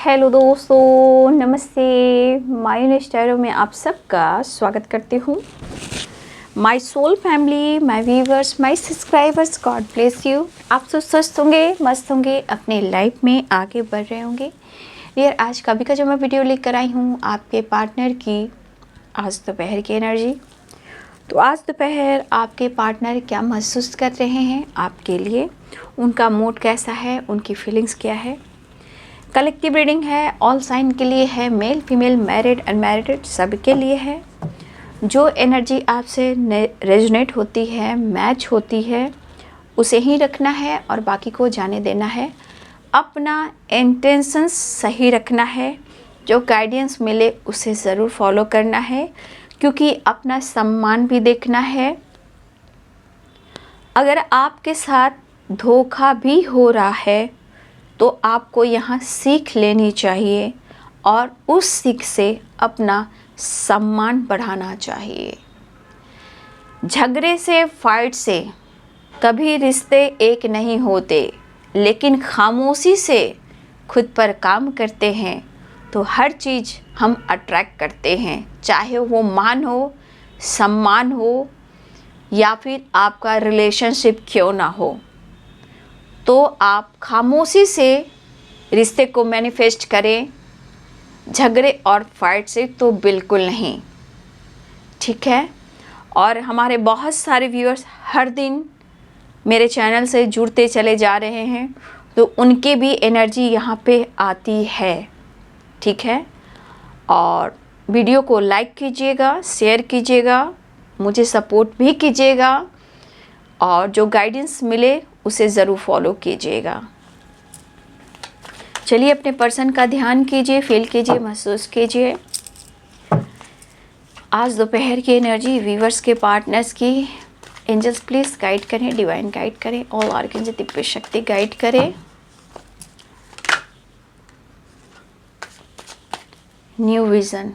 Hello दोस्तों, नमस्ते। मायून स्टाइलो में आप सबका स्वागत करती हूँ। My soul family, my viewers, my subscribers, God bless you. आप सब स्वस्थ होंगे, मस्त होंगे, अपने लाइफ में आगे बढ़ रहे होंगे। यार आज कभी का जो मैं वीडियो लेकर आई हूँ आपके पार्टनर की आज दोपहर की एनर्जी। तो आज दोपहर आपके पार्टनर क्या महसूस कर रहे हैं आपके लिए, उनका मूड कैसा है, उनकी फीलिंग्स क्या है। कलेक्टिव रीडिंग है, ऑल साइन के लिए है, मेल फीमेल, मैरिड अनमैरिड सबके लिए है। जो एनर्जी आपसे रेजोनेट होती है, मैच होती है, उसे ही रखना है और बाकी को जाने देना है। अपना इंटेंशंस सही रखना है। जो गाइडेंस मिले उसे ज़रूर फॉलो करना है, क्योंकि अपना सम्मान भी देखना है। अगर आपके साथ धोखा भी हो रहा है तो आपको यहाँ सीख लेनी चाहिए और उस सीख से अपना सम्मान बढ़ाना चाहिए। झगड़े से, फाइट से कभी रिश्ते एक नहीं होते, लेकिन खामोशी से खुद पर काम करते हैं तो हर चीज़ हम अट्रैक्ट करते हैं, चाहे वो मान हो, सम्मान हो या फिर आपका रिलेशनशिप क्यों ना हो। तो आप खामोशी से रिश्ते को मैनिफेस्ट करें, झगड़े और फाइट से तो बिल्कुल नहीं, ठीक है। और हमारे बहुत सारे व्यूअर्स हर दिन मेरे चैनल से जुड़ते चले जा रहे हैं, तो उनके भी एनर्जी यहाँ पे आती है, ठीक है। और वीडियो को लाइक कीजिएगा, शेयर कीजिएगा, मुझे सपोर्ट भी कीजिएगा और जो गाइडेंस मिले उसे ज़रूर फॉलो कीजिएगा। चलिए अपने पर्सन का ध्यान कीजिए, फील कीजिए, महसूस कीजिए। आज दोपहर की एनर्जी व्यूअर्स के पार्टनर्स की। एंजल्स प्लीज़ गाइड करें, डिवाइन गाइड करें, ऑल आर्कैंजल दिव्य शक्ति गाइड करें। New vision.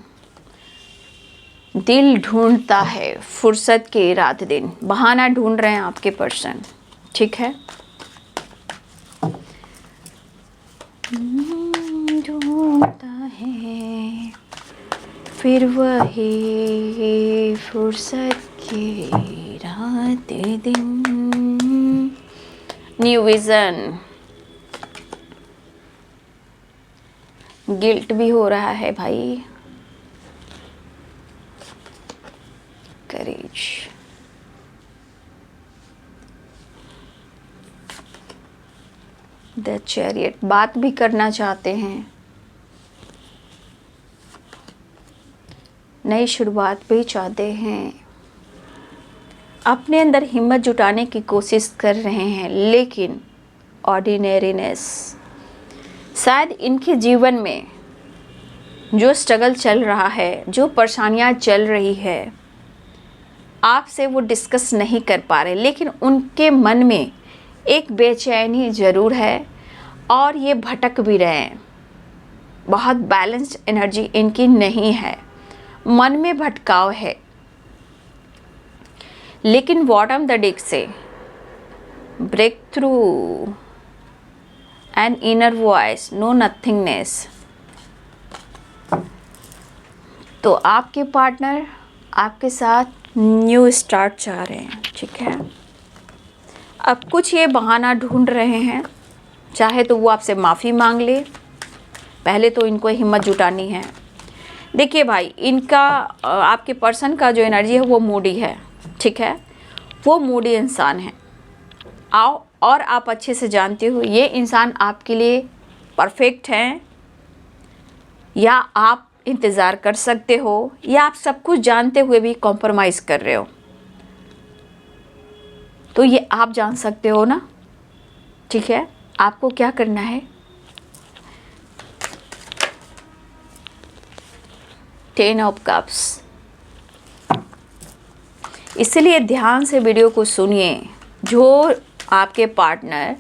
दिल ढूंढता है फुर्सत के रात दिन, बहाना ढूंढ रहे हैं आपके पर्सन, ठीक है। ढूंढता है फिर वही फुर्सत के रात दिन। New vision. गिल्ट भी हो रहा है भाई। करेज। The chariot. बात भी करना चाहते हैं, नई शुरुआत भी चाहते हैं, अपने अंदर हिम्मत जुटाने की कोशिश कर रहे हैं, लेकिन ऑर्डिनरीनेस। शायद इनके जीवन में जो स्ट्रगल चल रहा है, जो परेशानियां चल रही है, आपसे वो डिस्कस नहीं कर पा रहे, लेकिन उनके मन में एक बेचैनी ज़रूर है और ये भटक भी रहे हैं। बहुत बैलेंस्ड एनर्जी इनकी नहीं है, मन में भटकाव है। लेकिन बॉटम द डेक से break through an inner voice, no nothingness. तो आपके पार्टनर आपके साथ न्यू स्टार्ट चाह रहे हैं, ठीक है। अब कुछ ये बहाना ढूंढ रहे हैं, चाहे तो वो आपसे माफ़ी मांग ले, पहले तो इनको हिम्मत जुटानी है। देखिए भाई, इनका आपके पर्सन का जो एनर्जी है वो मूडी है, ठीक है। वो मूडी इंसान है। आओ, और आप अच्छे से जानते हो ये इंसान आपके लिए परफेक्ट हैं, या आप इंतज़ार कर सकते हो, या आप सब कुछ जानते हुए भी कॉम्प्रोमाइज़ कर रहे हो, तो ये आप जान सकते हो ना, ठीक है। आपको क्या करना है, टेन ऑफ कप्स। इसलिए ध्यान से वीडियो को सुनिए। जो आपके पार्टनर,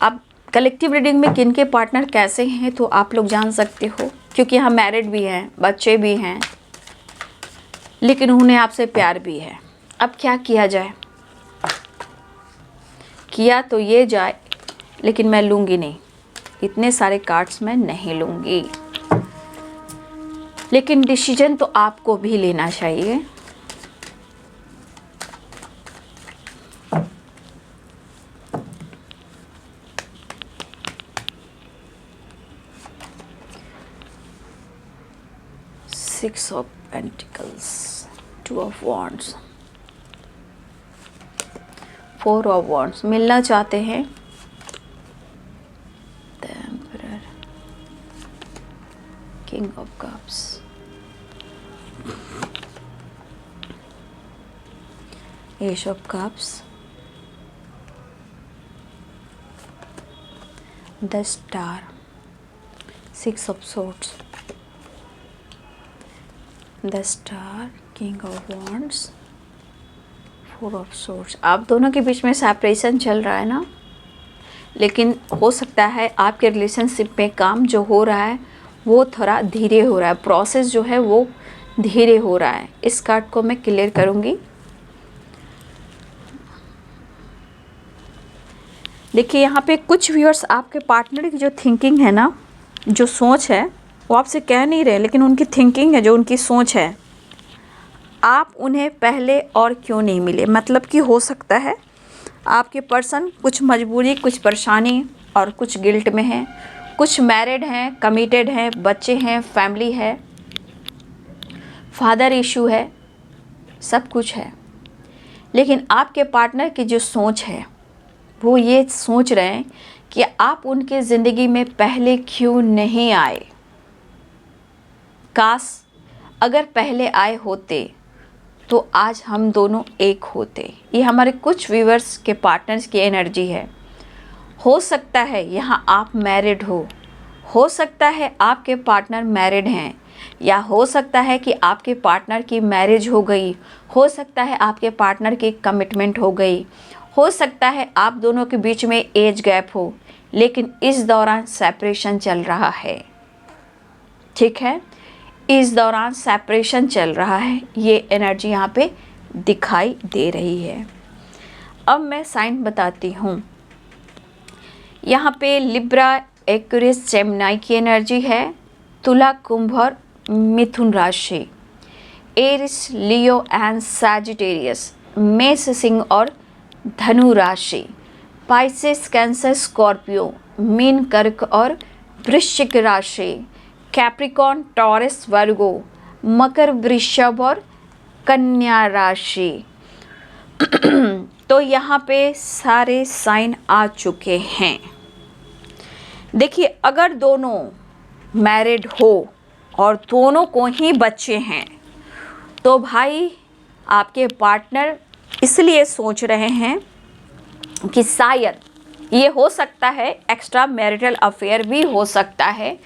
अब कलेक्टिव रीडिंग में किन के पार्टनर कैसे हैं तो आप लोग जान सकते हो, क्योंकि हम मैरिड भी हैं, बच्चे भी हैं, लेकिन उन्हें आपसे प्यार भी है। अब क्या किया जाए? किया तो ये जाए, लेकिन मैं लूँगी नहीं, इतने सारे कार्ड्स मैं नहीं लूँगी, लेकिन डिसीजन तो आपको भी लेना चाहिए। Six of pentacles, two of wands, four of wands, मिलना चाहते हैं। The emperor, king of cups, S of cups, the star, six of swords, the star, king of wands, four of swords. आप दोनों के बीच में सेपरेशन चल रहा है ना, लेकिन हो सकता है आपके रिलेशनशिप में काम जो हो रहा है वो थोड़ा धीरे हो रहा है, प्रोसेस जो है वो धीरे हो रहा है। इस कार्ड को मैं क्लियर करूँगी। देखिए यहाँ पे कुछ व्यूअर्स, आपके पार्टनर की जो थिंकिंग है ना, जो सोच है, वो आपसे कह नहीं रहे, लेकिन उनकी थिंकिंग है, जो उनकी सोच है, आप उन्हें पहले और क्यों नहीं मिले। मतलब कि हो सकता है आपके पर्सन कुछ मजबूरी, कुछ परेशानी और कुछ गिल्ट में है, कुछ मैरिड हैं, कमिटेड हैं, बच्चे हैं, फैमिली है, फादर इशू है, सब कुछ है। लेकिन आपके पार्टनर की जो सोच है वो ये सोच रहे हैं कि आप उनके ज़िंदगी में पहले क्यों नहीं आए। काश अगर पहले आए होते तो आज हम दोनों एक होते। ये हमारे कुछ व्यूअर्स के पार्टनर्स की एनर्जी है। हो सकता है यहाँ आप मैरिड हो सकता है आपके पार्टनर मैरिड हैं, या हो सकता है कि आपके पार्टनर की मैरिज हो गई, हो सकता है आपके पार्टनर की कमिटमेंट हो गई, हो सकता है आप दोनों के बीच में एज गैप हो, लेकिन इस दौरान सेपरेशन चल रहा है। ठीक है, इस दौरान सेपरेशन चल रहा है, ये एनर्जी यहाँ पे दिखाई दे रही है। अब मैं साइन बताती हूँ। यहाँ पे लिब्रा, एक्वेरियस, जेमिनी की एनर्जी है, तुला, कुंभ और मिथुन राशि, एरिस, लियो एंड सैजिटेरियस, मेष, सिंह और धनु राशि, पाइसेस, कैंसर, स्कॉर्पियो, मीन, कर्क और वृश्चिक राशि, कैप्रिकॉर्न, टॉरस, वर्गो, मकर, वृषभ और कन्या राशि। तो यहाँ पे सारे साइन आ चुके हैं। देखिए, अगर दोनों मैरिड हो और दोनों को ही बच्चे हैं तो भाई आपके पार्टनर इसलिए सोच रहे हैं कि शायद ये हो सकता है एक्स्ट्रा मैरिटल अफेयर भी हो सकता है,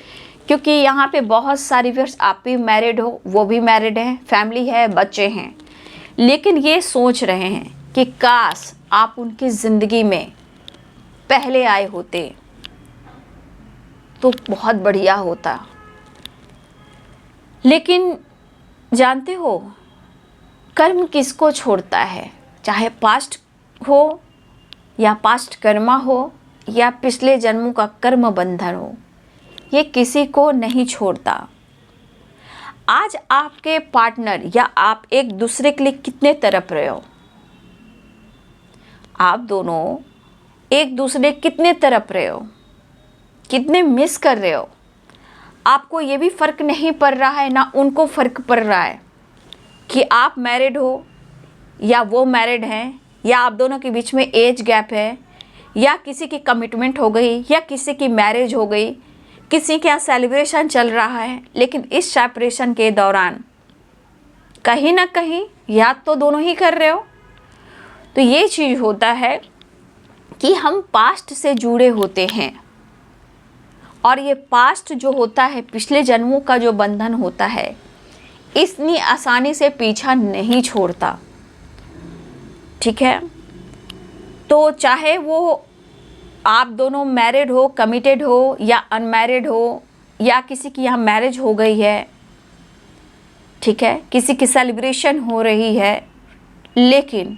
क्योंकि यहाँ पे बहुत सारी व्यूअर्स, आप भी मैरिड हो, वो भी मैरिड हैं, फैमिली है, बच्चे हैं, लेकिन ये सोच रहे हैं कि काश आप उनकी ज़िंदगी में पहले आए होते तो बहुत बढ़िया होता। लेकिन जानते हो, कर्म किसको छोड़ता है, चाहे पास्ट हो या पास्ट कर्मा हो या पिछले जन्मों का कर्म बंधन हो, ये किसी को नहीं छोड़ता। आज आपके पार्टनर या आप एक दूसरे के लिए कितने तड़प रहे हो, आप दोनों एक दूसरे कितने तड़प रहे हो, कितने मिस कर रहे हो। आपको ये भी फ़र्क नहीं पड़ रहा है, ना उनको फ़र्क पड़ रहा है कि आप मैरिड हो या वो मैरिड हैं, या आप दोनों के बीच में एज गैप है, या किसी की कमिटमेंट हो गई, या किसी की मैरिज हो गई, किसी के यहाँ सेलिब्रेशन चल रहा है। लेकिन इस सेपरेशन के दौरान कहीं ना कहीं याद तो दोनों ही कर रहे हो। तो ये चीज़ होता है कि हम पास्ट से जुड़े होते हैं, और ये पास्ट जो होता है, पिछले जन्मों का जो बंधन होता है, इतनी आसानी से पीछा नहीं छोड़ता। ठीक है, तो चाहे वो आप दोनों मैरिड हो, कमिटेड हो या अनमैरिड हो, या किसी की यहाँ मैरिज हो गई है, ठीक है, किसी की सेलिब्रेशन हो रही है, लेकिन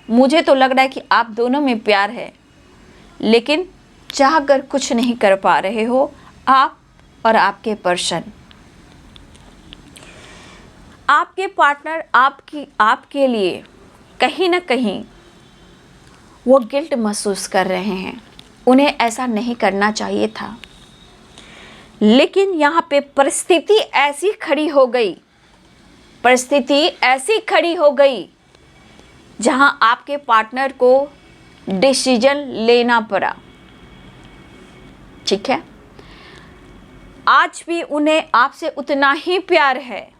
मुझे तो लग रहा है कि आप दोनों में प्यार है, लेकिन चाहकर कुछ नहीं कर पा रहे हो, आप और आपके पर्सन। आपके पार्टनर आपके लिए कहीं ना कहीं वो गिल्ट महसूस कर रहे हैं। उन्हें ऐसा नहीं करना चाहिए था, लेकिन यहाँ पे परिस्थिति ऐसी खड़ी हो गई जहाँ आपके पार्टनर को डिसीजन लेना पड़ा। ठीक है, आज भी उन्हें आपसे उतना ही प्यार है,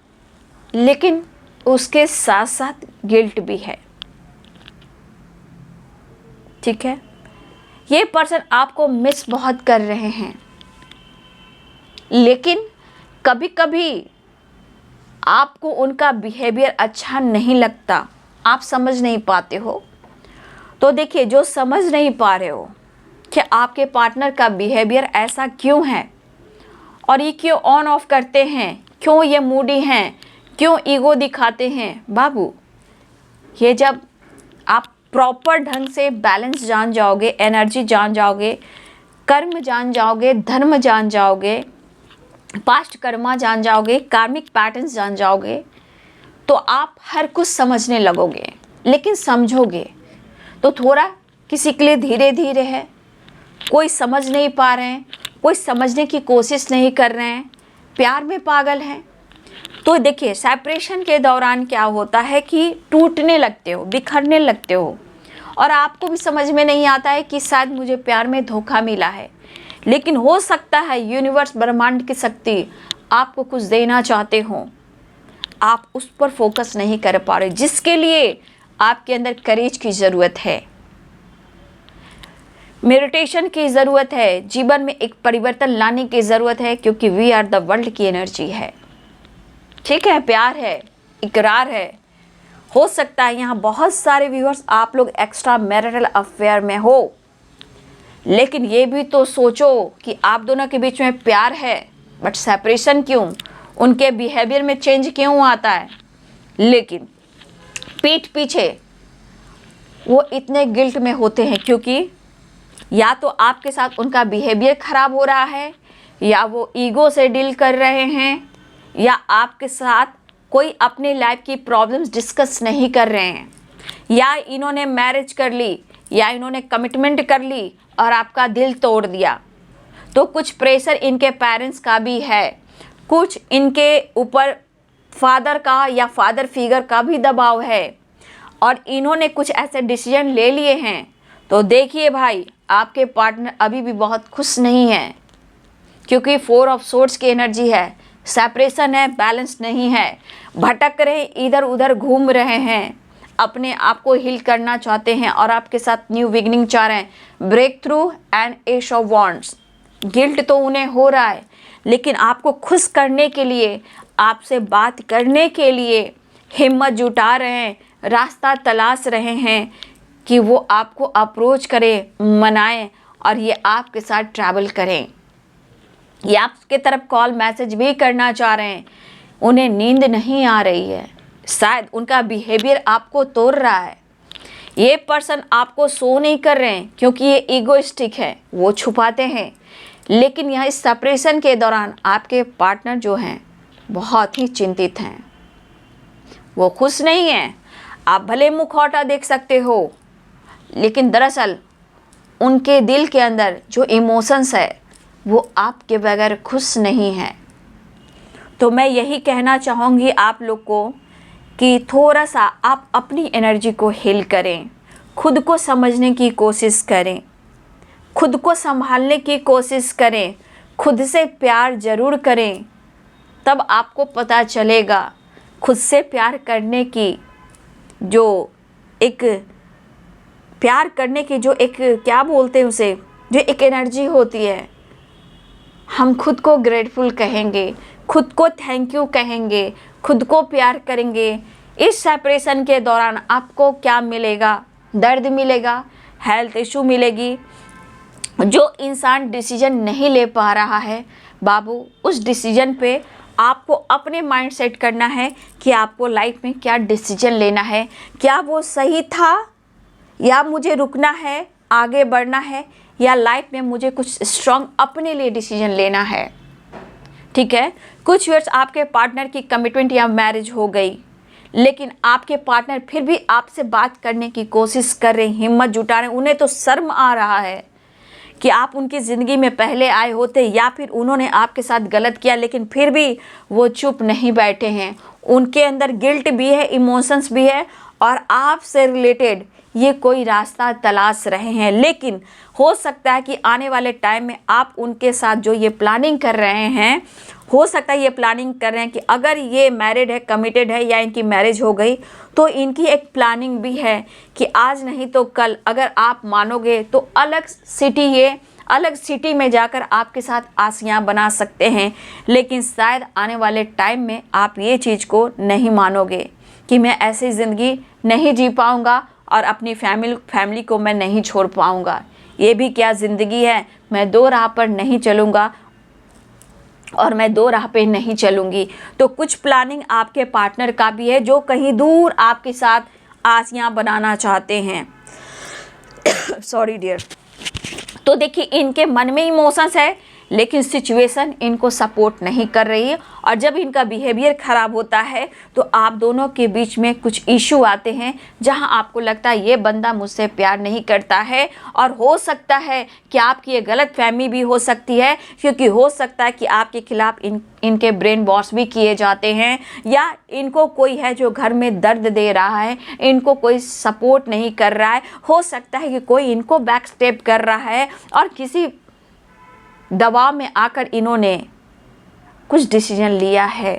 लेकिन उसके साथ साथ गिल्ट भी है। ठीक है, ये पर्सन आपको मिस बहुत कर रहे हैं, लेकिन कभी कभी आपको उनका बिहेवियर अच्छा नहीं लगता, आप समझ नहीं पाते हो। तो देखिए, जो समझ नहीं पा रहे हो कि आपके पार्टनर का बिहेवियर ऐसा क्यों है और ये क्यों ऑन ऑफ करते हैं, क्यों ये मूडी हैं, क्यों ईगो दिखाते हैं। बाबू, ये जब आप प्रॉपर ढंग से बैलेंस जान जाओगे, एनर्जी जान जाओगे, कर्म जान जाओगे, धर्म जान जाओगे, पास्ट कर्मा जान जाओगे, कार्मिक पैटर्न्स जान जाओगे, तो आप हर कुछ समझने लगोगे। लेकिन समझोगे तो थोड़ा किसी के लिए धीरे धीरे है, कोई समझ नहीं पा रहे हैं, कोई समझने की कोशिश नहीं कर रहे हैं, प्यार में पागल हैं। तो देखिए, सेपरेशन के दौरान क्या होता है कि टूटने लगते हो, बिखरने लगते हो, और आपको भी समझ में नहीं आता है कि शायद मुझे प्यार में धोखा मिला है। लेकिन हो सकता है यूनिवर्स, ब्रह्मांड की शक्ति आपको कुछ देना चाहते हो, आप उस पर फोकस नहीं कर पा रहे, जिसके लिए आपके अंदर करेज की ज़रूरत है, मेडिटेशन की ज़रूरत है, जीवन में एक परिवर्तन लाने की ज़रूरत है, क्योंकि वी आर द वर्ल्ड की एनर्जी है। ठीक है, प्यार है, इकरार है। हो सकता है यहाँ बहुत सारे व्यूअर्स आप लोग एक्स्ट्रा मैरिटल अफेयर में हो, लेकिन ये भी तो सोचो कि आप दोनों के बीच में प्यार है, बट सेपरेशन क्यों, उनके बिहेवियर में चेंज क्यों आता है। लेकिन पीठ पीछे वो इतने गिल्ट में होते हैं, क्योंकि या तो आपके साथ उनका बिहेवियर ख़राब हो रहा है, या वो ईगो से डील कर रहे हैं, या आपके साथ कोई अपनी लाइफ की प्रॉब्लम्स डिस्कस नहीं कर रहे हैं, या इन्होंने मैरिज कर ली, या इन्होंने कमिटमेंट कर ली और आपका दिल तोड़ दिया। तो कुछ प्रेशर इनके पेरेंट्स का भी है, कुछ इनके ऊपर फादर का या फादर फिगर का भी दबाव है, और इन्होंने कुछ ऐसे डिसीजन ले लिए हैं। तो देखिए भाई, आपके पार्टनर अभी भी बहुत खुश नहीं है, क्योंकि 4 ऑफ सोर्ड्स की एनर्जी है, सेपरेशन है, बैलेंस नहीं है, भटक रहे, इधर उधर घूम रहे हैं, अपने आप को हील करना चाहते हैं और आपके साथ न्यू बिगनिंग चाह रहे हैं, break through and ace of wands. Guilt तो उन्हें हो रहा है, लेकिन आपको खुश करने के लिए, आपसे बात करने के लिए हिम्मत जुटा रहे हैं, रास्ता तलाश रहे हैं कि वो आपको अप्रोच करें, मनाएं और ये आपके साथ ट्रैवल करें। ये आपके तरफ कॉल मैसेज भी करना चाह रहे हैं। उन्हें नींद नहीं आ रही है, शायद उनका बिहेवियर आपको तोड़ रहा है। ये पर्सन आपको शो नहीं कर रहे हैं, क्योंकि ये ईगोइस्टिक है, वो छुपाते हैं। लेकिन यह इस सेपरेशन के दौरान आपके पार्टनर जो हैं बहुत ही चिंतित हैं, वो खुश नहीं हैं। आप भले मुखौटा देख सकते हो, लेकिन दरअसल उनके दिल के अंदर जो इमोशंस है वो आपके बगैर खुश नहीं है। तो मैं यही कहना चाहूँगी आप लोग को कि थोड़ा सा आप अपनी एनर्जी को हील करें, खुद को समझने की कोशिश करें, खुद को संभालने की कोशिश करें, खुद से प्यार ज़रूर करें, तब आपको पता चलेगा खुद से प्यार करने की जो एक प्यार करने की जो एक क्या बोलते हैं उसे, जो एक एनर्जी होती है। हम खुद को ग्रेटफुल कहेंगे, खुद को थैंक यू कहेंगे, खुद को प्यार करेंगे। इस सेपरेशन के दौरान आपको क्या मिलेगा? दर्द मिलेगा, हेल्थ इशू मिलेगी। जो इंसान डिसीजन नहीं ले पा रहा है बाबू, उस डिसीजन पे आपको अपने माइंड सेट करना है कि आपको लाइफ में क्या डिसीजन लेना है, क्या वो सही था या मुझे रुकना है, आगे बढ़ना है या लाइफ में मुझे कुछ स्ट्रांग अपने लिए डिसीजन लेना है। ठीक है, कुछ व्यूअर्स आपके पार्टनर की कमिटमेंट या मैरिज हो गई, लेकिन आपके पार्टनर फिर भी आपसे बात करने की कोशिश कर रहे हैं, हिम्मत जुटा रहे हैं। उन्हें तो शर्म आ रहा है कि आप उनकी ज़िंदगी में पहले आए होते या फिर उन्होंने आपके साथ गलत किया, लेकिन फिर भी वो चुप नहीं बैठे हैं। उनके अंदर गिल्ट भी है, इमोशंस भी है और आपसे रिलेटेड ये कोई रास्ता तलाश रहे हैं। लेकिन हो सकता है कि आने वाले टाइम में आप उनके साथ जो ये प्लानिंग कर रहे हैं, हो सकता है ये प्लानिंग कर रहे हैं कि अगर ये मैरिड है, कमिटेड है या इनकी मैरिज हो गई, तो इनकी एक प्लानिंग भी है कि आज नहीं तो कल अगर आप मानोगे तो अलग सिटी में जाकर आपके साथ आशियाँ बना सकते हैं। लेकिन शायद आने वाले टाइम में आप ये चीज़ को नहीं मानोगे कि मैं ऐसी ज़िंदगी नहीं जी पाऊँगा और अपनी फैमिली को मैं नहीं छोड़ पाऊँगा। ये भी क्या ज़िंदगी है, मैं दो राह पर नहीं चलूँगा और मैं दो राह पे नहीं चलूँगी। तो कुछ प्लानिंग आपके पार्टनर का भी है जो कहीं दूर आपके साथ आशियाँ बनाना चाहते हैं। Sorry dear. तो देखिए, इनके मन में इमोशंस है लेकिन सिचुएशन इनको सपोर्ट नहीं कर रही है, और जब इनका बिहेवियर ख़राब होता है तो आप दोनों के बीच में कुछ इशू आते हैं जहां आपको लगता है ये बंदा मुझसे प्यार नहीं करता है। और हो सकता है कि आपकी ये गलत फहमी भी हो सकती है, क्योंकि हो सकता है कि आपके खिलाफ इनके ब्रेन वॉश भी किए जाते हैं, या इनको कोई है जो घर में दर्द दे रहा है, इनको कोई सपोर्ट नहीं कर रहा है। हो सकता है कि कोई इनको बैक स्टेप कर रहा है और किसी दबाव में आकर इन्होंने कुछ डिसीजन लिया है।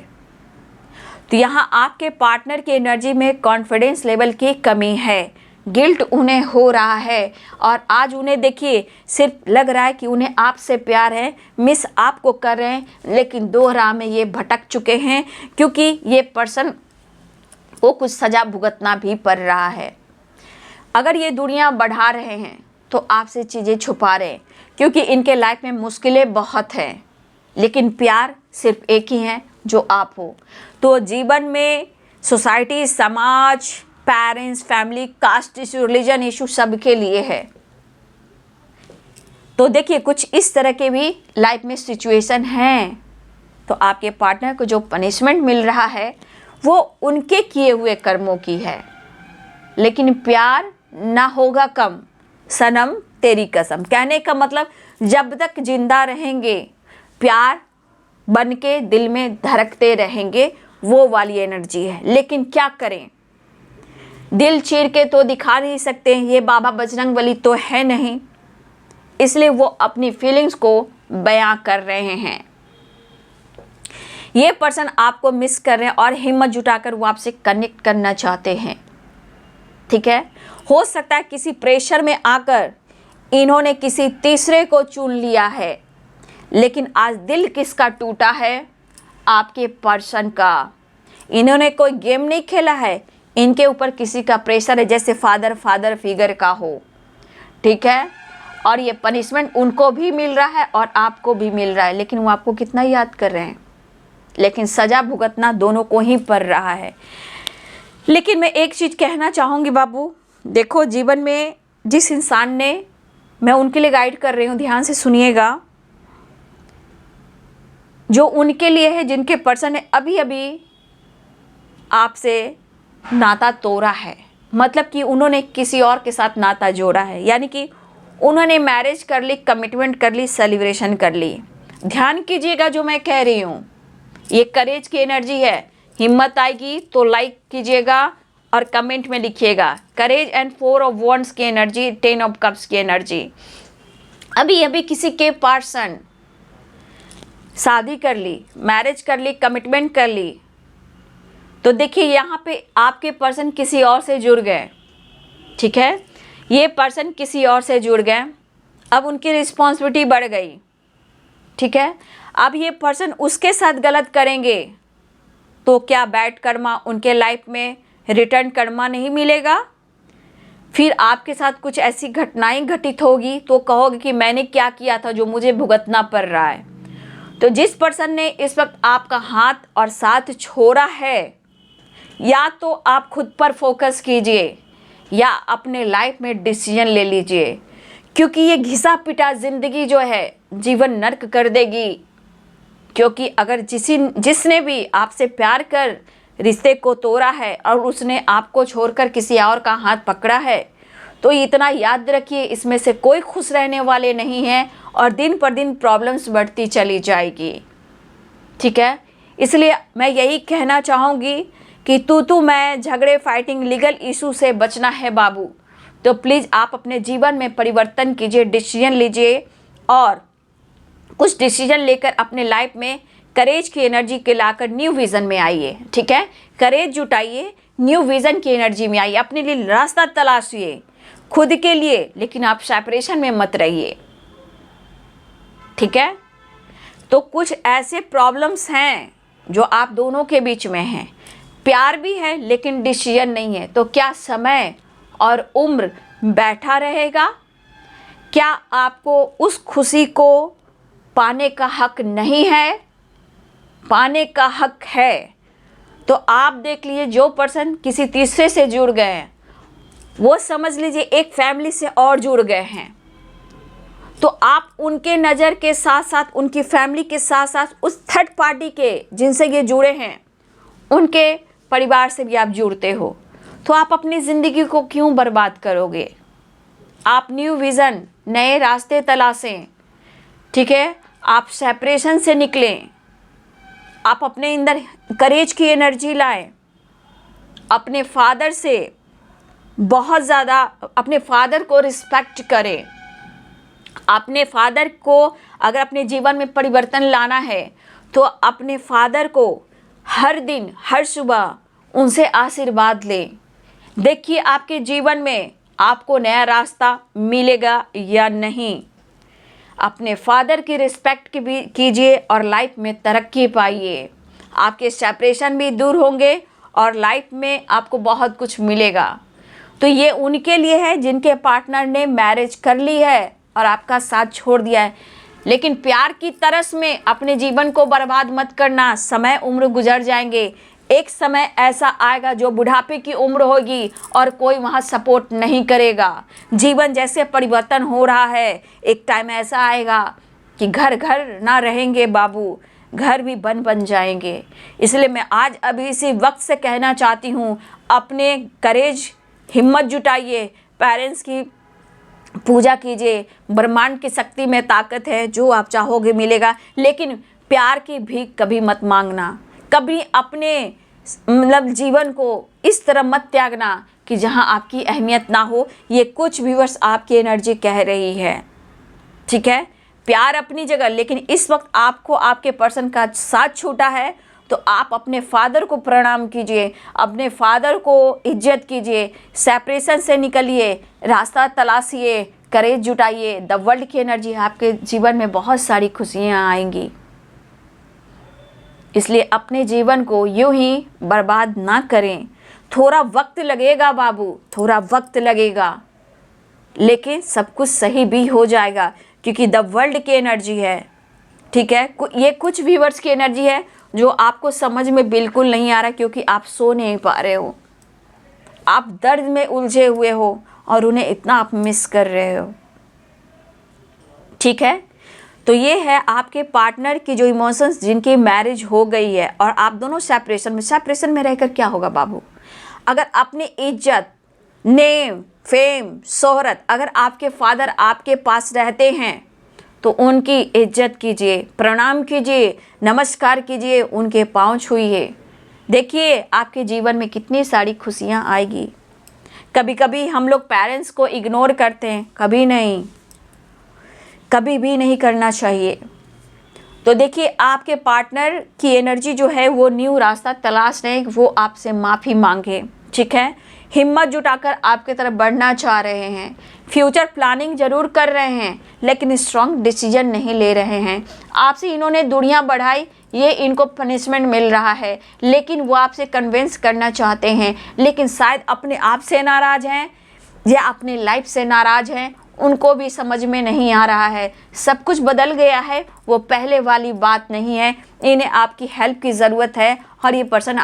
तो यहाँ आपके पार्टनर की एनर्जी में कॉन्फिडेंस लेवल की कमी है, गिल्ट उन्हें हो रहा है, और आज उन्हें देखिए सिर्फ लग रहा है कि उन्हें आपसे प्यार है, मिस आपको कर रहे हैं, लेकिन दो राह में ये भटक चुके हैं क्योंकि ये पर्सन को कुछ सज़ा भुगतना भी पड़ रहा है। अगर ये दुनिया बढ़ा रहे हैं तो आपसे चीज़ें छुपा रहे हैं, क्योंकि इनके लाइफ में मुश्किलें बहुत हैं, लेकिन प्यार सिर्फ एक ही है जो आप हो। तो जीवन में सोसाइटी, समाज, parents, family, caste issue, religion issue सबके लिए है। तो देखिए, कुछ इस तरह के भी लाइफ में सिचुएशन हैं। तो आपके पार्टनर को जो पनिशमेंट मिल रहा है वो उनके किए हुए कर्मों की है, लेकिन प्यार ना होगा कम, सनम तेरी कसम। कहने का मतलब, जब तक जिंदा रहेंगे प्यार बन के दिल में धड़कते रहेंगे, वो वाली एनर्जी है। लेकिन क्या करें, दिल चीर के तो दिखा नहीं सकते, ये बाबा बजरंगबली तो है नहीं, इसलिए वो अपनी फीलिंग्स को बयां कर रहे हैं। ये पर्सन आपको मिस कर रहे हैं और हिम्मत जुटाकर वो आपसे कनेक्ट करना चाहते हैं। ठीक है, हो सकता है किसी प्रेशर में आकर इन्होंने किसी तीसरे को चुन लिया है, लेकिन आज दिल किसका टूटा है? आपके पर्सन का। इन्होंने कोई गेम नहीं खेला है, इनके ऊपर किसी का प्रेशर है, जैसे फादर फिगर का हो। ठीक है, और ये पनिशमेंट उनको भी मिल रहा है और आपको भी मिल रहा है, लेकिन वो आपको कितना याद कर रहे हैं, लेकिन सज़ा भुगतना दोनों को ही पड़ रहा है। लेकिन मैं एक चीज़ कहना चाहूँगी बाबू, देखो जीवन में जिस इंसान ने, मैं उनके लिए गाइड कर रही हूँ, ध्यान से सुनिएगा, जो उनके लिए है, जिनके पर्सन ने अभी अभी आपसे नाता तोड़ा है, मतलब कि उन्होंने किसी और के साथ नाता जोड़ा है, यानी कि उन्होंने मैरिज कर ली, कमिटमेंट कर ली, सेलिब्रेशन कर ली। ध्यान कीजिएगा जो मैं कह रही हूँ, ये करेज की एनर्जी है। हिम्मत आएगी तो लाइक कीजिएगा और कमेंट में लिखिएगा करेज एंड 4 ऑफ वॉन्ड्स की एनर्जी, 10 ऑफ कप्स की एनर्जी। अभी किसी के पर्सन शादी कर ली, मैरिज कर ली, कमिटमेंट कर ली, तो देखिए यहाँ पे आपके पर्सन किसी और से जुड़ गए। ठीक है, ये पर्सन किसी और से जुड़ गए, अब उनकी रिस्पॉन्सिबिलिटी बढ़ गई। ठीक है, अब ये पर्सन उसके साथ गलत करेंगे तो क्या बैड कर्मा उनके लाइफ में रिटर्न कर्मा नहीं मिलेगा? फिर आपके साथ कुछ ऐसी घटनाएं घटित होगी तो कहोगे कि मैंने क्या किया था जो मुझे भुगतना पड़ रहा है। तो जिस पर्सन ने इस वक्त आपका हाथ और साथ छोड़ा है, या तो आप खुद पर फोकस कीजिए या अपने लाइफ में डिसीजन ले लीजिए, क्योंकि ये घिसा पिटा ज़िंदगी जो है जीवन नर्क कर देगी। क्योंकि अगर जिसने भी आपसे प्यार कर रिश्ते को तोड़ा है और उसने आपको छोड़कर किसी और का हाथ पकड़ा है, तो इतना याद रखिए, इसमें से कोई खुश रहने वाले नहीं हैं और दिन पर दिन प्रॉब्लम्स बढ़ती चली जाएगी। ठीक है, इसलिए मैं यही कहना चाहूँगी कि तू मैं झगड़े, फाइटिंग, लीगल इशू से बचना है बाबू। तो प्लीज़ आप अपने जीवन में परिवर्तन कीजिए, डिसीजन लीजिए और कुछ डिसीजन लेकर अपने लाइफ में करेज की एनर्जी के लाकर न्यू विज़न में आइए। ठीक है, करेज जुटाइए, न्यू विज़न की एनर्जी में आइए, अपने लिए रास्ता तलाशिए खुद के लिए, लेकिन आप सेपरेशन में मत रहिए। ठीक है, तो कुछ ऐसे प्रॉब्लम्स हैं जो आप दोनों के बीच में हैं, प्यार भी है लेकिन डिसीजन नहीं है। तो क्या समय और उम्र बैठा रहेगा? क्या आपको उस खुशी को पाने का हक नहीं है? पाने का हक है। तो आप देख लीजिए, जो पर्सन किसी तीसरे से जुड़ गए हैं वो समझ लीजिए एक फैमिली से और जुड़ गए हैं। तो आप उनके नज़र के साथ साथ, उनकी फैमिली के साथ साथ उस थर्ड पार्टी के जिनसे ये जुड़े हैं उनके परिवार से भी आप जुड़ते हो। तो आप अपनी ज़िंदगी को क्यों बर्बाद करोगे? आप न्यू विज़न, नए रास्ते तलाशें। ठीक है, आप सेपरेशन से निकलें, आप अपने अंदर करेज की एनर्जी लाएं, अपने फादर से बहुत ज़्यादा, अपने फादर को रिस्पेक्ट करें। अपने फादर को अगर अपने जीवन में परिवर्तन लाना है तो अपने फादर को हर दिन, हर सुबह उनसे आशीर्वाद लें। देखिए आपके जीवन में आपको नया रास्ता मिलेगा या नहीं। अपने फादर की रिस्पेक्ट कीजिए और लाइफ में तरक्की पाइए। आपके सेपरेशन भी दूर होंगे और लाइफ में आपको बहुत कुछ मिलेगा। तो ये उनके लिए है जिनके पार्टनर ने मैरिज कर ली है और आपका साथ छोड़ दिया है। लेकिन प्यार की तरस में अपने जीवन को बर्बाद मत करना। समय उम्र गुजर जाएंगे, एक समय ऐसा आएगा जो बुढ़ापे की उम्र होगी और कोई वहाँ सपोर्ट नहीं करेगा। जीवन जैसे परिवर्तन हो रहा है, एक टाइम ऐसा आएगा कि घर घर ना रहेंगे बाबू, घर भी बन जाएंगे। इसलिए मैं आज अभी इसी वक्त से कहना चाहती हूँ, अपने करेज, हिम्मत जुटाइए, पेरेंट्स की पूजा कीजिए। ब्रह्मांड की शक्ति में ताकत है, जो आप चाहोगे मिलेगा। लेकिन प्यार की भीख कभी मत मांगना, कभी अपने जीवन को इस तरह मत त्यागना कि जहां आपकी अहमियत ना हो। ये कुछ व्यूअर्स आपकी एनर्जी कह रही है। ठीक है, प्यार अपनी जगह, लेकिन इस वक्त आपको आपके पर्सन का साथ छूटा है तो आप अपने फादर को प्रणाम कीजिए, अपने फादर को इज्जत कीजिए, सेपरेशन से निकलिए, रास्ता तलाशिए, करेज जुटाइए। द वर्ल्ड की एनर्जी आपके जीवन में बहुत सारी खुशियाँ आएंगी। इसलिए अपने जीवन को यूं ही बर्बाद ना करें। थोड़ा वक्त लगेगा बाबू, थोड़ा वक्त लगेगा, लेकिन सब कुछ सही भी हो जाएगा क्योंकि द वर्ल्ड की एनर्जी है। ठीक है, ये कुछ व्यूअर्स की एनर्जी है जो आपको समझ में बिल्कुल नहीं आ रहा क्योंकि आप सो नहीं पा रहे हो, आप दर्द में उलझे हुए हो और उन्हें इतना आप मिस कर रहे हो। ठीक है, तो ये है आपके पार्टनर की जो इमोशंस, जिनकी मैरिज हो गई है और आप दोनों सेपरेशन में रहकर क्या होगा बाबू? अगर अपनी इज्जत, नेम, फेम, शोहरत अगर आपके फादर आपके पास रहते हैं तो उनकी इज्जत कीजिए, प्रणाम कीजिए, नमस्कार कीजिए, उनके पाँव छूइए। देखिए आपके जीवन में कितनी सारी खुशियाँ आएगी। कभी कभी हम लोग पेरेंट्स को इग्नोर करते हैं, कभी नहीं, कभी भी नहीं करना चाहिए। तो देखिए आपके पार्टनर की एनर्जी जो है वो न्यू रास्ता तलाश रहे, वो आपसे माफ़ी मांगे। ठीक है, हिम्मत जुटाकर आपके तरफ बढ़ना चाह रहे हैं, फ्यूचर प्लानिंग ज़रूर कर रहे हैं लेकिन स्ट्रॉन्ग डिसीजन नहीं ले रहे हैं। आपसे इन्होंने दूरियां बढ़ाई, ये इनको पनिशमेंट मिल रहा है, लेकिन वो आपसे कन्विंस करना चाहते हैं, लेकिन शायद अपने आप से नाराज़ हैं या अपनी लाइफ से नाराज़ हैं। उनको भी समझ में नहीं आ रहा है, सब कुछ बदल गया है, वो पहले वाली बात नहीं है। इन्हें आपकी हेल्प की ज़रूरत है और ये पर्सन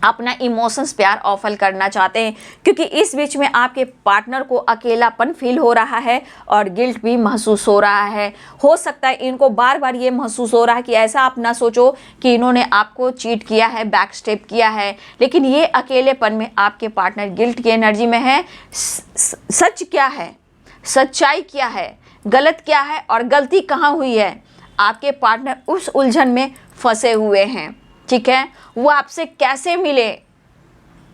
अपना इमोशंस प्यार ऑफर करना चाहते हैं, क्योंकि इस बीच में आपके पार्टनर को अकेलापन फील हो रहा है और गिल्ट भी महसूस हो रहा है। हो सकता है इनको बार बार ये महसूस हो रहा है कि ऐसा आप ना सोचो कि इन्होंने आपको चीट किया है, बैक स्टेप किया है, लेकिन ये अकेलेपन में आपके पार्टनर गिल्ट की एनर्जी में है। सच क्या है, सच्चाई क्या है, गलत क्या है और गलती कहाँ हुई है, आपके पार्टनर उस उलझन में फंसे हुए हैं। ठीक है, वो आपसे कैसे मिले,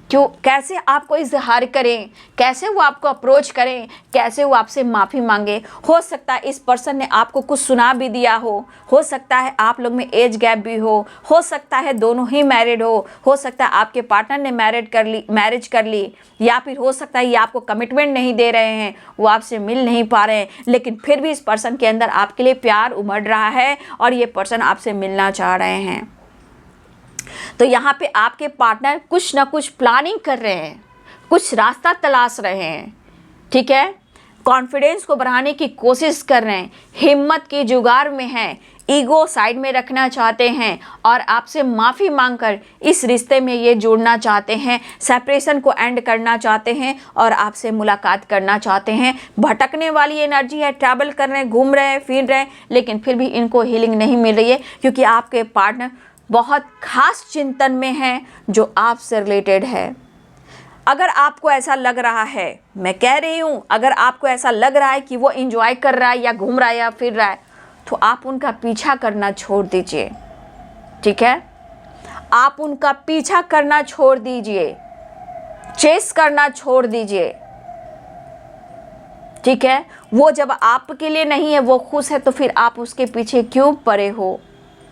क्यों, कैसे आपको इजहार करें, कैसे वो आपको अप्रोच करें, कैसे वो आपसे माफ़ी मांगे। हो सकता है इस पर्सन ने आपको कुछ सुना भी दिया हो सकता है आप लोग में एज गैप भी हो सकता है दोनों ही मैरिड हो सकता है आपके पार्टनर ने मैरिज कर ली, या फिर हो सकता है ये आपको कमिटमेंट नहीं दे रहे हैं, वो आपसे मिल नहीं पा रहे हैं, लेकिन फिर भी इस पर्सन के अंदर आपके लिए प्यार उमड़ रहा है और ये पर्सन आपसे मिलना चाह रहे हैं। तो यहाँ पे आपके पार्टनर कुछ ना कुछ प्लानिंग कर रहे हैं, कुछ रास्ता तलाश रहे हैं। ठीक है, कॉन्फिडेंस को बढ़ाने की कोशिश कर रहे हैं, हिम्मत की जुगार में हैं, ईगो साइड में रखना चाहते हैं और आपसे माफ़ी मांगकर इस रिश्ते में ये जुड़ना चाहते हैं, सेपरेशन को एंड करना चाहते हैं और आपसे मुलाकात करना चाहते हैं। भटकने वाली एनर्जी है, ट्रैवल कर रहे हैं, घूम रहे हैं, फिर रहे हैं, लेकिन फिर भी इनको हीलिंग नहीं मिल रही है, क्योंकि आपके पार्टनर बहुत खास चिंतन में है जो आपसे रिलेटेड है। अगर आपको ऐसा लग रहा है, मैं कह रही हूँ, अगर आपको ऐसा लग रहा है कि वो एंजॉय कर रहा है या घूम रहा है या फिर रहा है, तो आप उनका पीछा करना छोड़ दीजिए। ठीक है, आप उनका पीछा करना छोड़ दीजिए, चेस करना छोड़ दीजिए। ठीक है, वो जब आपके लिए नहीं है, वो खुश है, तो फिर आप उसके पीछे क्यों पड़े हो।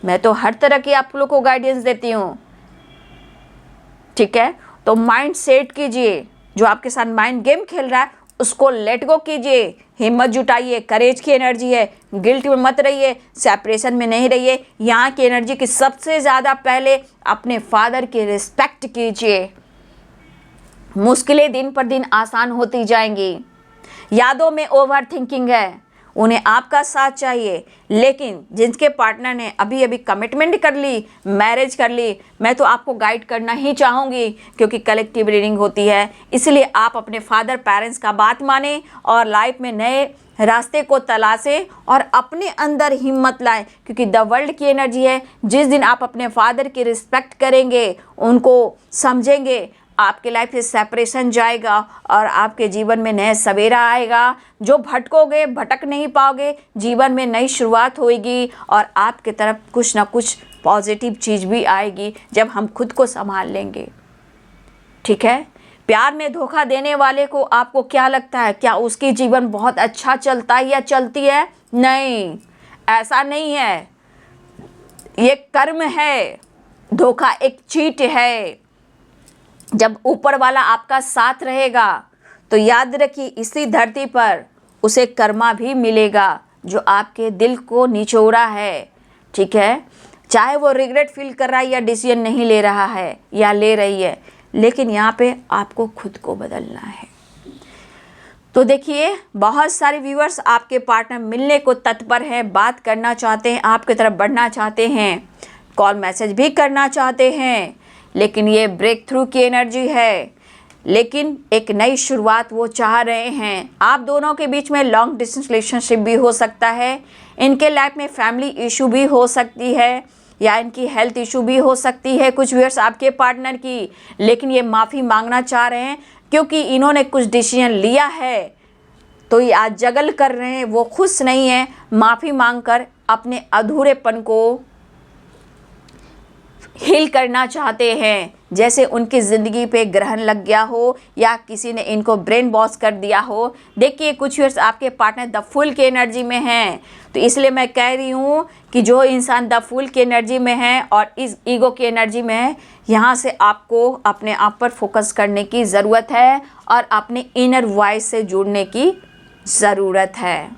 मैं तो हर तरह की आप लोग को गाइडेंस देती हूँ। ठीक है, तो माइंड सेट कीजिए, जो आपके साथ माइंड गेम खेल रहा है उसको लेट गो कीजिए, हिम्मत जुटाइए, करेज की एनर्जी है, गिल्ट में मत रहिए, सेपरेशन में नहीं रहिए। यहाँ की एनर्जी की सबसे ज़्यादा पहले अपने फादर की रिस्पेक्ट कीजिए। मुश्किलें दिन पर दिन आसान होती जाएंगी। यादों में ओवर थिंकिंग है, उन्हें आपका साथ चाहिए, लेकिन जिनके पार्टनर ने अभी अभी कमिटमेंट कर ली, मैरिज कर ली, मैं तो आपको गाइड करना ही चाहूँगी, क्योंकि कलेक्टिव रीडिंग होती है, इसलिए आप अपने फादर पेरेंट्स का बात माने और लाइफ में नए रास्ते को तलाशें और अपने अंदर हिम्मत लाएं, क्योंकि द वर्ल्ड की एनर्जी है। जिस दिन आप अपने फादर की रिस्पेक्ट करेंगे, उनको समझेंगे, आपके लाइफ से सेपरेशन जाएगा और आपके जीवन में नया सवेरा आएगा। जो भटकोगे, भटक नहीं पाओगे, जीवन में नई शुरुआत होगी और आपके तरफ कुछ ना कुछ पॉजिटिव चीज़ भी आएगी जब हम खुद को संभाल लेंगे। ठीक है, प्यार में धोखा देने वाले को आपको क्या लगता है, क्या उसकी जीवन बहुत अच्छा चलता है या चलती है? नहीं, ऐसा नहीं है। ये कर्म है, धोखा एक चीट है। जब ऊपर वाला आपका साथ रहेगा तो याद रखिए, इसी धरती पर उसे कर्मा भी मिलेगा जो आपके दिल को निचोड़ा है। ठीक है, चाहे वो रिग्रेट फील कर रहा है या डिसीजन नहीं ले रहा है या ले रही है, लेकिन यहाँ पे आपको खुद को बदलना है। तो देखिए, बहुत सारे व्यूअर्स आपके पार्टनर मिलने को तत्पर हैं, बात करना चाहते हैं, आपकी तरफ बढ़ना चाहते हैं, कॉल मैसेज भी करना चाहते हैं, लेकिन ये ब्रेक थ्रू की एनर्जी है, लेकिन एक नई शुरुआत वो चाह रहे हैं। आप दोनों के बीच में लॉन्ग डिस्टेंस रिलेशनशिप भी हो सकता है, इनके लाइफ में फैमिली इशू भी हो सकती है, या इनकी हेल्थ इशू भी हो सकती है कुछ व्यूअर्स आपके पार्टनर की, लेकिन ये माफ़ी मांगना चाह रहे हैं क्योंकि इन्होंने कुछ डिसीजन लिया है, तो ये आज जगल कर रहे हैं, वो खुश नहीं है। माफ़ी मांगकर अपने अधूरेपन को हील करना चाहते हैं, जैसे उनकी ज़िंदगी पे ग्रहण लग गया हो या किसी ने इनको ब्रेन वॉश कर दिया हो। देखिए, कुछ व्यूअर्स आपके पार्टनर द फूल की एनर्जी में हैं, तो इसलिए मैं कह रही हूँ कि जो इंसान द फूल की एनर्जी में है और इस ईगो की एनर्जी में है, यहाँ से आपको अपने आप पर फोकस करने की ज़रूरत है और अपने इनर वॉइस से जुड़ने की ज़रूरत है।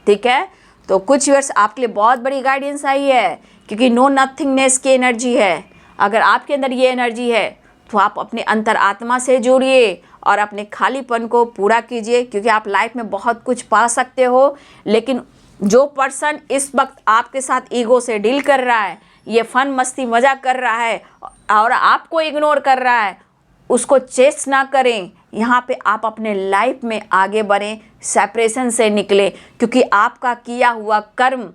ठीक है, तो कुछ व्यूअर्स आपके लिए बहुत बड़ी गाइडेंस आई है, क्योंकि नो नथिंगनेस की एनर्जी है। अगर आपके अंदर ये एनर्जी है तो आप अपने अंतर आत्मा से जुड़िए और अपने खालीपन को पूरा कीजिए, क्योंकि आप लाइफ में बहुत कुछ पा सकते हो, लेकिन जो पर्सन इस वक्त आपके साथ ईगो से डील कर रहा है, ये फन मस्ती मजाक कर रहा है, और आपको इग्नोर कर रहा है उसको चेस ना करें। यहाँ पे आप अपने लाइफ में आगे बढ़ें, सेपरेशन से निकलें, क्योंकि आपका किया हुआ कर्म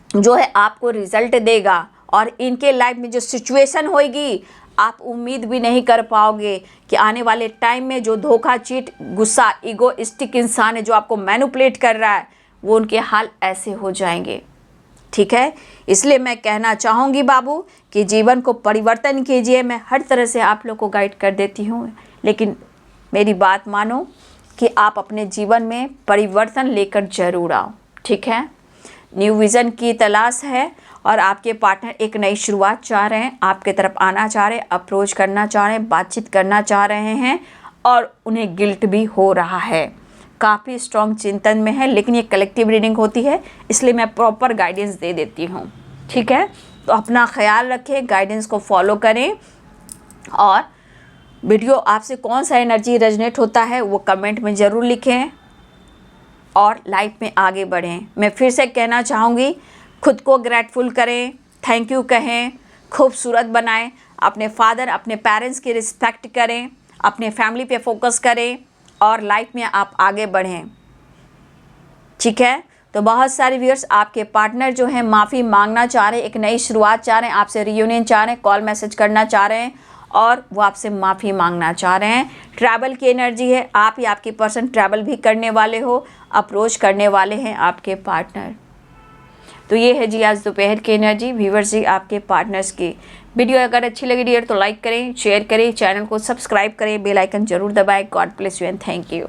जो है आपको रिजल्ट देगा। और इनके लाइफ में जो सिचुएशन होगी आप उम्मीद भी नहीं कर पाओगे कि आने वाले टाइम में जो धोखा, चीट, गुस्सा, ईगोइस्टिक इंसान है जो आपको मैनिपुलेट कर रहा है, वो उनके हाल ऐसे हो जाएंगे। ठीक है, इसलिए मैं कहना चाहूँगी बाबू कि जीवन को परिवर्तन कीजिए। मैं हर तरह से आप लोग को गाइड कर देती हूँ, लेकिन मेरी बात मानो कि आप अपने जीवन में परिवर्तन लेकर जरूर आओ। ठीक है, न्यू विज़न की तलाश है और आपके पार्टनर एक नई शुरुआत चाह रहे हैं, आपके तरफ आना चाह रहे हैं, अप्रोच करना चाह रहे हैं, बातचीत करना चाह रहे हैं और उन्हें गिल्ट भी हो रहा है। काफ़ी स्ट्रॉन्ग चिंतन में है, लेकिन ये कलेक्टिव रीडिंग होती है इसलिए मैं प्रॉपर गाइडेंस दे देती हूँ। ठीक है, तो अपना ख्याल रखें, गाइडेंस को फॉलो करें और वीडियो आपसे कौन सा एनर्जी रेजोनेट होता है वो कमेंट में ज़रूर लिखें और लाइफ में आगे बढ़ें। मैं फिर से कहना चाहूँगी, खुद को ग्रेटफुल करें, थैंक यू कहें, खूबसूरत बनाएं, अपने फादर, अपने पेरेंट्स की रिस्पेक्ट करें, अपने फैमिली पे फोकस करें और लाइफ में आप आगे बढ़ें। ठीक है, तो बहुत सारे व्यूअर्स आपके पार्टनर जो हैं माफ़ी मांगना चाह रहे हैं, एक नई शुरुआत चाह रहे हैं, आपसे रियूनियन चाह रहे हैं, कॉल मैसेज करना चाह रहे हैं और वो आपसे माफ़ी मांगना चाह रहे हैं। ट्रैवल की एनर्जी है, आप या आपकी पर्सन ट्रैवल भी करने वाले हो, अप्रोच करने वाले हैं आपके पार्टनर। तो ये है जी आज दोपहर की एनर्जी व्यूअर्स जी आपके पार्टनर्स की। वीडियो अगर अच्छी लगी डियर तो लाइक करें, शेयर करें, चैनल को सब्सक्राइब करें, बेल आइकन जरूर दबाएं। God bless you and thank you.